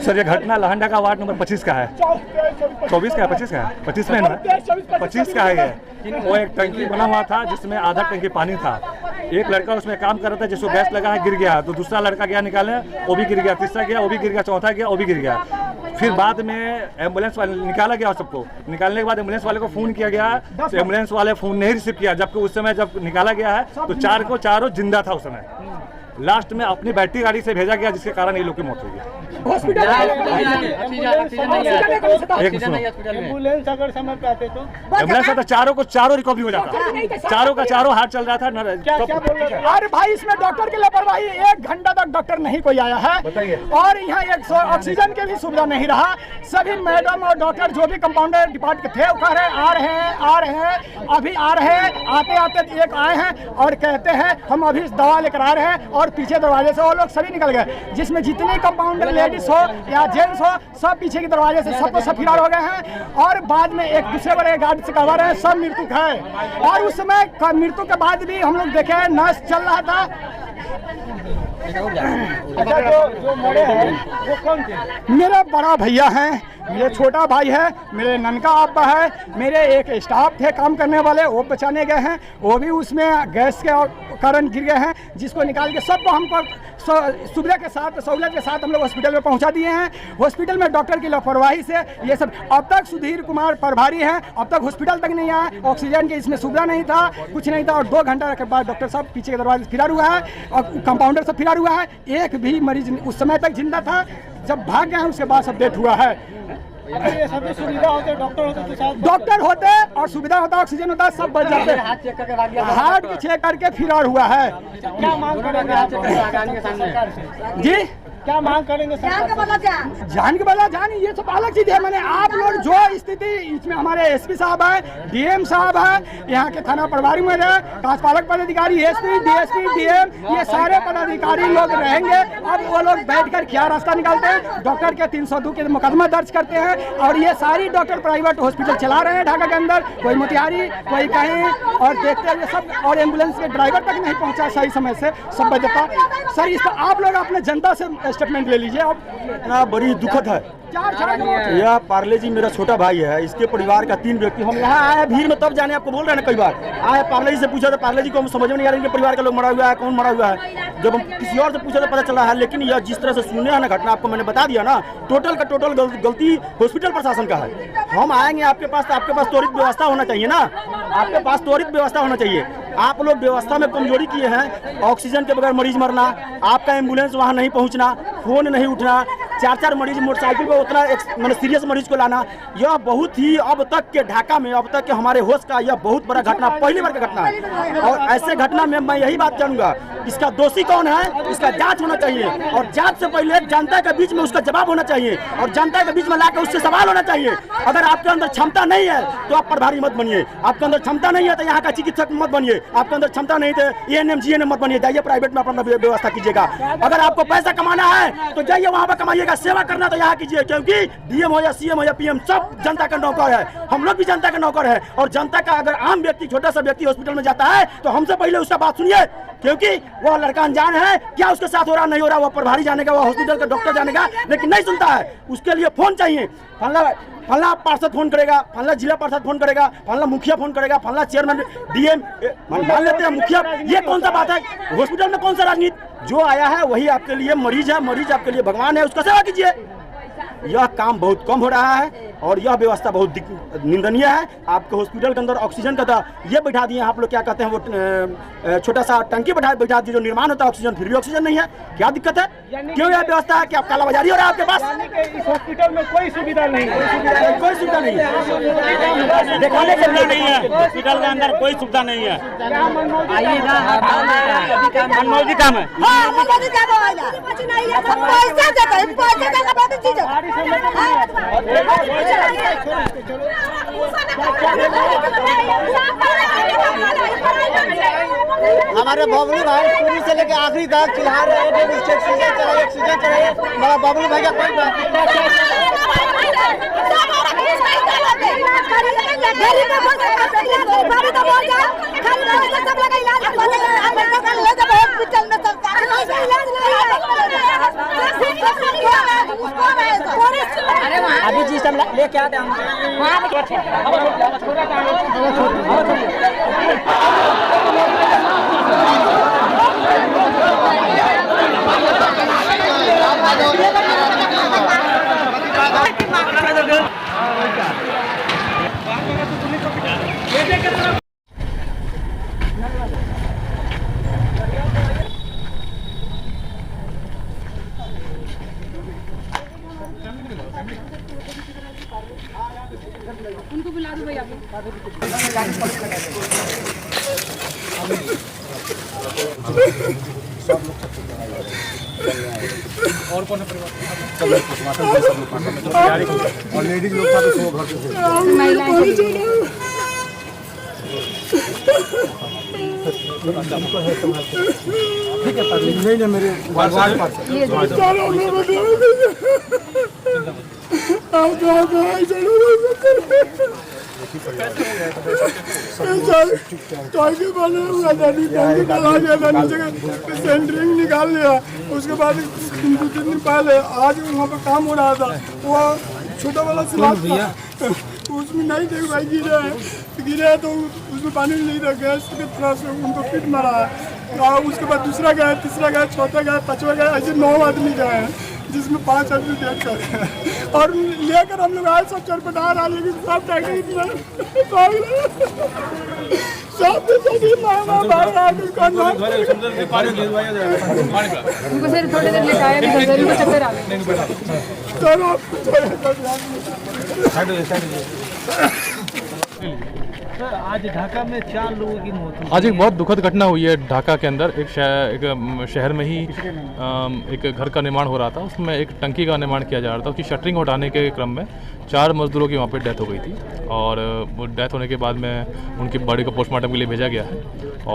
Sir ये घटना लहंडा का वार्ड नंबर 25 का है। 24 का है, 25 का है, 25 में ना 25 का है ये। वो एक टंकी बना हुआ था जिसमें आधा टंकी पानी था। एक लड़का उसमें काम कर रहा था, जिसको गैस लगा है, गिर गया। तो दूसरा लड़का गया निकालने, वो भी गिर गया। तीसरा गया, वो भी गिर गया। चौथा गया, वो भी गिर गया। फिर बाद में एम्बुलेंस वाले निकाला गया और सबको निकालने के बाद एम्बुलेंस वाले को फ़ोन किया गया, तो एम्बुलेंस वाले फ़ोन नहीं रिसीव किया। जबकि उस समय जब निकाला गया है तो चारों जिंदा था उस समय। लास्ट में अपनी बैटरी गाड़ी से भेजा गया, जिसके कारण ये लोग की मौत हुई है। एम्बुलेंस अगर समय पे आते तो एम्बुलेंस आता चारों रिकवरी हो जाता। चारों का चारों हार्ट चल रहा था। क्या बोल रहे हैं? अरे भाई इसमें डॉक्टर की लापरवाही, 1 घंटा तक डॉक्टर नहीं कोई आया है और यहाँ एक ऑक्सीजन की भी सुविधा नहीं रहा। सभी मैडम और डॉक्टर जो भी कंपाउंडर डिपार्ट के थे वो कह रहे आ रहे हैं अभी आ रहे हैं। आते आते एक आए हैं और कहते हैं हम अभी दवा लेकर आ रहे हैं, और पीछे दरवाजे से वो लोग सभी निकल गए। जिसमें जितने कंपाउंडर लेडीज हो या जेंट्स हो, सब पीछे के दरवाजे से सबको सब फरार हो गए हैं। और बाद में एक दूसरे बड़े गार्ड से करवा रहे हैं, सब मृत्यु है। और उस समय मृत्यु के बाद भी हम लोग देखे नर्स चल रहा था। अच्छा जो मरे हैं वो कौन थे? मेरा बड़ा भैया है, मेरे छोटा भाई है, मेरे ननका अब्बा है, मेरे एक स्टाफ थे काम करने वाले, वो बचाने गए हैं। वो भी उसमें गैस के कारण गिर गए हैं, जिसको निकाल के सबको हमको सुविधा के साथ सहूलियत के साथ हम लोग हॉस्पिटल में पहुंचा दिए हैं। हॉस्पिटल में डॉक्टर की लापरवाही से ये सब अब तक सुधीर कुमार प्रभारी हैं, अब तक हॉस्पिटल तक नहीं आया। ऑक्सीजन की इसमें सुविधा नहीं था, कुछ नहीं था। और 2 घंटा के बाद डॉक्टर साहब पीछे के दरवाजे से फरार हुआ है और कंपाउंडर सब फरार हुआ है। एक भी मरीज उस समय तक जिंदा था, जब भाग गए हैं उसके बाद सब डेथ हुआ है। ये सभी सुविधा होते, डॉक्टर होते और सुविधा होता, ऑक्सीजन होता, सब बच जाते। हार्ट चेक करके फरार हुआ है। क्या मांग करेंगे जी? क्या मांग करेंगे? जान के बदला जान, ये सब अलग चीज है। मैंने आप लोग जो स्थिति इसमें हमारे एसपी साहब है, डीएम साहब है, यहाँ के थाना प्रभारी में कार्यपालक पदाधिकारी, एसपी, डीएसपी, डीएम, ये सारे पदाधिकारी लोग रहेंगे। अब वो लोग बैठकर क्या रास्ता निकालते हैं, डॉक्टर के 302 के मुकदमा दर्ज करते हैं। और ये सारी डॉक्टर प्राइवेट हॉस्पिटल चला रहे हैं ढाका के अंदर, कोई मोतिहारी, कोई कहीं, और देखते हैं सब। और एम्बुलेंस के ड्राइवर तक नहीं पहुँचा सही समय से, सब बचता। सर इसका आप लोग अपने जनता से स्टेटमेंट ले लीजिए। अब बड़ी दुखद है। यह पार्ले जी मेरा छोटा भाई है, इसके परिवार का 3 व्यक्ति। हम यहाँ आए भीड़ में, तब जाने आपको बोल रहे हैं ना, कई बार आए पार्ले जी से पूछा तो पार्ले जी को हम समझ में नहीं आ रहा है इनके परिवार का लोग मरा हुआ है, कौन मरा हुआ है। जब हम किसी और से पूछा तो पता चला है। लेकिन यह जिस तरह से सुनने है ना घटना, आपको मैंने बता दिया ना, टोटल का टोटल गलती हॉस्पिटल प्रशासन का है। हम आएंगे आपके पास तो आपके पास त्वरित व्यवस्था होना चाहिए ना, आपके पास त्वरित व्यवस्था होना चाहिए। आप लोग व्यवस्था में कमजोरी किए हैं। ऑक्सीजन के बगैर मरीज मरना, आपका एम्बुलेंस वहाँ नहीं पहुँचना, फोन नहीं उठना, 4-4 मरीज मोटरसाइकिल पर उतना मैंने सीरियस मरीज को लाना, यह बहुत ही अब तक के ढाका में, अब तक के हमारे होश का यह बहुत बड़ा घटना, पहली बार का घटना है। और ऐसे घटना में मैं यही बात जानूंगा, इसका दोषी कौन है, इसका जांच होना चाहिए। और जांच से पहले जनता के बीच में उसका जवाब होना चाहिए, और जनता के बीच में लाकर उससे सवाल होना चाहिए। अगर आपके अंदर क्षमता नहीं है तो आप प्रभारी मत बनिए, आपके अंदर क्षमता नहीं है तो यहाँ का चिकित्सक मत बनिए, आपके अंदर क्षमता नहीं तो एएनएम जीएनएम मत बनिए, जाइए प्राइवेट में अपना व्यवस्था कीजिएगा। अगर आपको पैसा कमाना है तो जाइए वहाँ पर कमाइएगा, सेवा करना तो यहाँ कीजिए। क्योंकि डीएम हो या सीएम हो या पीएम, सब जनता का नौकर है, हम लोग भी जनता का नौकर है। और जनता का अगर आम व्यक्ति, छोटा सा व्यक्ति हॉस्पिटल में जाता है तो हमसे पहले उसका बात सुनिए, क्योंकि वह लड़का अनजान है, क्या उसके साथ हो रहा नहीं हो रहा, वह प्रभारी जानेगा, वह हॉस्पिटल का डॉक्टर जानेगा, लेकिन नहीं सुनता है। उसके लिए फोन चाहिए, फल्ला पार्षद फोन करेगा, फल्ला जिला पार्षद फोन करेगा, फल्ला मुखिया फोन करेगा, फल्ला चेयरमैन, डीएम, मान लेते हैं मुखिया। ये कौन सा बात है? हॉस्पिटल में कौन सा राजनीति? जो आया है वही आपके लिए मरीज है, मरीज आपके लिए भगवान है, उसका सेवा कीजिए। यह काम बहुत कम हो रहा है और यह व्यवस्था बहुत निंदनीय है। आपके हॉस्पिटल के अंदर ऑक्सीजन का था, ये बैठा दिए आप लोग, क्या कहते हैं वो छोटा सा टंकी बैठा दिए, जो निर्माण होता है ऑक्सीजन, फिर भी ऑक्सीजन नहीं है। क्या दिक्कत है? क्यों यह व्यवस्था है कि आप कालाबाजारी हो रहा है आपके पास? इस हॉस्पिटल में कोई सुविधा नहीं है, कोई सुविधा नहीं है, दिखाने के लिए नहीं है। हॉस्पिटल के अंदर कोई सुविधा नहीं है। मनमोजी काम है, हमारे बबलू भाई शुरू से लेकर आखिरी तक चिल्ला रहे हैं, ऑक्सीजन चलाइए। मेरा बबलू भाई का कोई बात नहीं। जिस टाइम लेके आते हम उनको बुला दो भैया और कौन है परिवार और लेडीज लोग था तो सो घर पे ठीक है नहीं ना मेरे सेंटरिंग निकाल लिया। उसके बाद 2-3 दिन पहले आज वहाँ पर काम हो रहा था, वो छोटा वाला स्लैब था उसमें नहीं थे भाई, गिरे तो उसमें पानी नहीं था, गैस के थोड़ा से उनको फिट मारा है। और उसके बाद दूसरा गया, तीसरा गया, चौथा गया, पाँचवा गया, ऐसे 9 आदमी गए हैं जिसमें 5 आदमी देख कर और लेकर हम लोग आए सब चरपटा रहा, लेकिन सब टैक्सी उनको सर थोड़ी देर लेटाया भी था, उनको चक्कर आ गए। सर आज ढाका में 4 लोगों की मौत हुई। आज एक बहुत दुखद घटना हुई है ढाका के अंदर। एक शहर में ही एक घर का निर्माण हो रहा था, उसमें एक टंकी का निर्माण किया जा रहा था। उसकी शटरिंग हटाने के क्रम में 4 मजदूरों की वहाँ पे डेथ हो गई थी और वो डेथ होने के बाद में उनकी बॉडी को पोस्टमार्टम के लिए भेजा गया है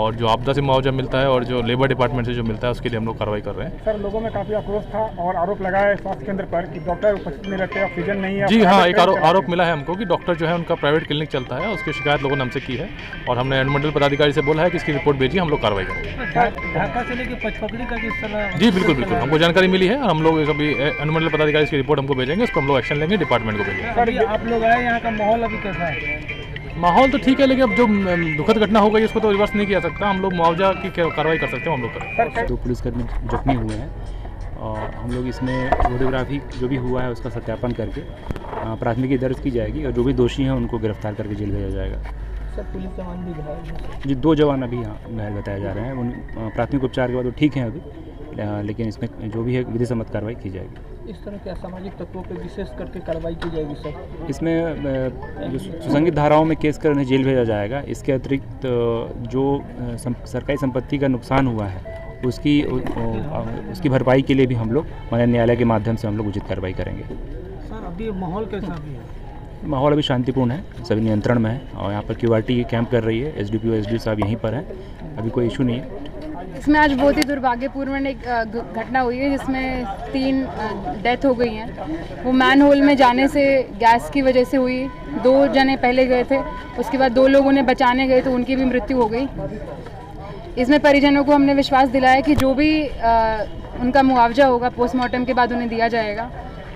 और जो आपदा से मुआवजा मिलता है और जो लेबर डिपार्टमेंट से जो मिलता है उसके लिए हम लोग कार्रवाई कर रहे हैं। सर लोगों में काफ़ी आक्रोश था और आरोप लगाया स्वास्थ्य केंद्र पर कि डॉक्टर उपस्थित नहीं रहते, ऑक्सीजन नहीं है। जी हाँ, एक आरोप मिला है हमको कि डॉक्टर जो है उनका प्राइवेट क्लिनिक चलता है, उसकी शिकायत लोगों ने हमसे की है और हमने अनुमंडल पदाधिकारी से बोला है कि इसकी रिपोर्ट भेजिए, हम लोग कार्रवाई करेंगे। ढाका से लेकर पचपकड़ी का किस तरह? जी बिल्कुल बिल्कुल, हमको जानकारी मिली है और हम लोग अभी अनुमंडल पदाधिकारी की रिपोर्ट हमको भेजेंगे, उसको हम लोग एक्शन लेंगे, डिपार्टमेंट को भेजेंगे। आप लोग आए, यहाँ का माहौल अभी कैसा है? माहौल तो ठीक है, लेकिन अब जो दुखद घटना हो गई उसको तो रिवर्स नहीं किया सकता। हम लोग मुआवजा की कार्रवाई कर सकते हैं, हम लोग करें। 2 पुलिसकर्मी जख्मी हुए हैं और हम लोग इसमें फोटोग्राफी जो भी हुआ है उसका सत्यापन करके प्राथमिकी दर्ज की जाएगी और जो भी दोषी हैं उनको गिरफ्तार करके जेल भेजा जाएगा। सर पुलिस जवान भी घायल हैं? जी 2 जवान अभी यहाँ घायल बताए जा रहे हैं। उन प्राथमिक उपचार के बाद वो ठीक हैं अभी, लेकिन इसमें जो भी है विधि सम्मत कार्रवाई की जाएगी। इस तरह के असामाजिक तत्वों पर विशेष करके कार्रवाई की जाएगी सर? इसमें जो सुसंगित धाराओं में केस कर उन्हें जेल भेजा जाएगा। इसके अतिरिक्त जो सरकारी संपत्ति का नुकसान हुआ है उसकी भरपाई के लिए भी हम लोग माननीय न्यायालय के माध्यम से हम लोग उचित कार्रवाई करेंगे। सर अभी माहौल कैसा भी है? माहौल अभी शांतिपूर्ण है, सभी नियंत्रण में है और यहाँ पर QRT कैंप कर रही है, SDPO SD साहब यहीं पर हैं, अभी कोई इशू नहीं है। इसमें आज बहुत ही दुर्भाग्यपूर्ण एक घटना हुई है जिसमें 3 डेथ हो गई हैं। वो मैन होल में जाने से गैस की वजह से हुई। 2 जने पहले गए थे, उसके बाद 2 लोगों ने बचाने गए तो उनकी भी मृत्यु हो गई। इसमें परिजनों को हमने विश्वास दिलाया कि जो भी उनका मुआवजा होगा पोस्टमार्टम के बाद उन्हें दिया जाएगा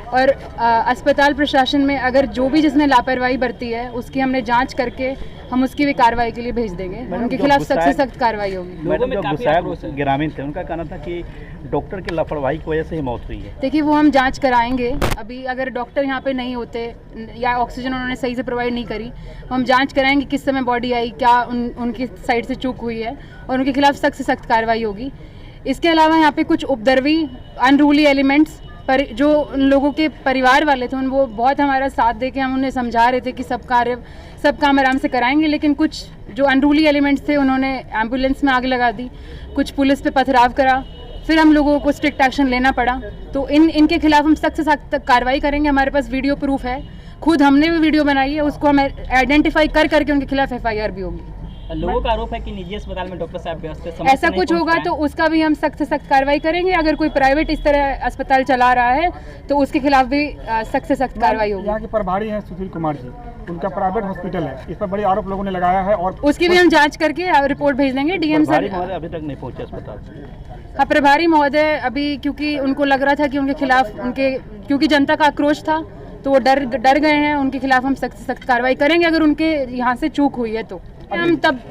और अस्पताल प्रशासन में अगर जो भी जिसने लापरवाही बरती है उसकी हमने जांच करके हम उसकी भी कार्रवाई के लिए भेज देंगे। उनके खिलाफ सख्त से सख्त कार्रवाई होगी। मैडम जो गुस्साए ग्रामीण थे उनका कहना था कि डॉक्टर की लापरवाही की वजह से ही मौत हुई है। देखिए वो हम जांच कराएंगे। अभी अगर डॉक्टर यहाँ पे नहीं होते या ऑक्सीजन उन्होंने सही से प्रोवाइड नहीं करी, हम जांच कराएंगे किस समय बॉडी आई, क्या उनकी साइड से चूक हुई है और उनके खिलाफ सख्त से सख्त कार्रवाई होगी। इसके अलावा यहाँ पे कुछ उपद्रवी अनरूली एलिमेंट्स पर जो उन लोगों के परिवार वाले थे वो बहुत हमारा साथ दे के हम उन्हें समझा रहे थे कि सब काम आराम से कराएंगे, लेकिन कुछ जो अनरूली एलिमेंट्स थे उन्होंने एम्बुलेंस में आग लगा दी, कुछ पुलिस पे पथराव करा, फिर हम लोगों को स्ट्रिक्ट एक्शन लेना पड़ा। तो इनके खिलाफ हम सख्त से सख्त कार्रवाई करेंगे। हमारे पास वीडियो प्रूफ है, खुद हमने भी वीडियो बनाई है, उसको हम आइडेंटिफाई करके उनके खिलाफ FIR भी होगी। लोगों का आरोप है कि निजी अस्पताल में डॉक्टर साहब व्यवस्थित ऐसा कुछ होगा तो उसका भी हम सख्त से सख्त कार्रवाई करेंगे। अगर कोई प्राइवेट इस तरह अस्पताल चला रहा है तो उसके खिलाफ भी सख्त से सख्त कार्रवाई होगी। यहाँ के प्रभारी हैं सुधीर कुमार जी, उनका प्राइवेट हॉस्पिटल है, इस पर बड़े आरोप लोगों ने लगाया है और उसकी भी हम जांच करके रिपोर्ट भेज देंगे। DM सर अभी तक नहीं पहुंचे अस्पताल। हाँ, प्रभारी महोदय अभी क्योंकि उनको लग रहा था कि उनके खिलाफ क्योंकि जनता का आक्रोश था तो वो डर गए हैं। उनके खिलाफ हम सख्त से सख्त कार्रवाई करेंगे अगर उनके यहाँ से चूक हुई है तो।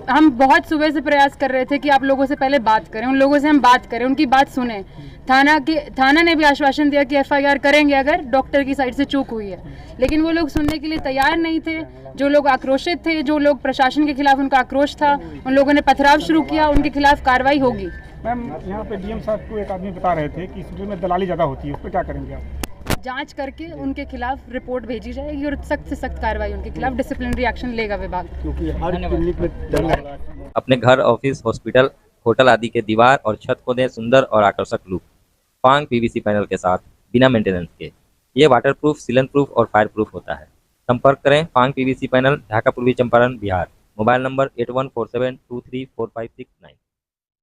हम बहुत सुबह से प्रयास कर रहे थे कि आप लोगों से पहले बात करें, उन लोगों से हम बात करें, उनकी बात सुने। थाना ने भी आश्वासन दिया कि FIR करेंगे अगर डॉक्टर की साइड से चूक हुई है, लेकिन वो लोग सुनने के लिए तैयार नहीं थे। जो लोग आक्रोशित थे, जो लोग प्रशासन के खिलाफ उनका आक्रोश था, उन लोगों ने पथराव शुरू किया। उनके खिलाफ कार्रवाई होगी। मैम यहाँ पे DM साहब को एक आदमी बता रहे थे कि इस में दलाली ज़्यादा होती है, उस पर क्या करेंगे आप? जांच करके उनके खिलाफ रिपोर्ट भेजी जाएगी और सख्त से सख्त कार्रवाई उनके खिलाफ डिसिप्लिनरी एक्शन लेगा विभाग। क्योंकि हर क्लिनिक में अपने घर, ऑफिस, हॉस्पिटल, होटल आदि के दीवार और छत को दें सुंदर और आकर्षक लुक फांग PVC पैनल के साथ बिना मेंटेनेंस के। ये वाटरप्रूफ, सीलन प्रूफ और फायर प्रूफ होता है। संपर्क करें फांग PVC पैनल, ढाका, पूर्वी चंपारण, बिहार। Mobile number 8147234569।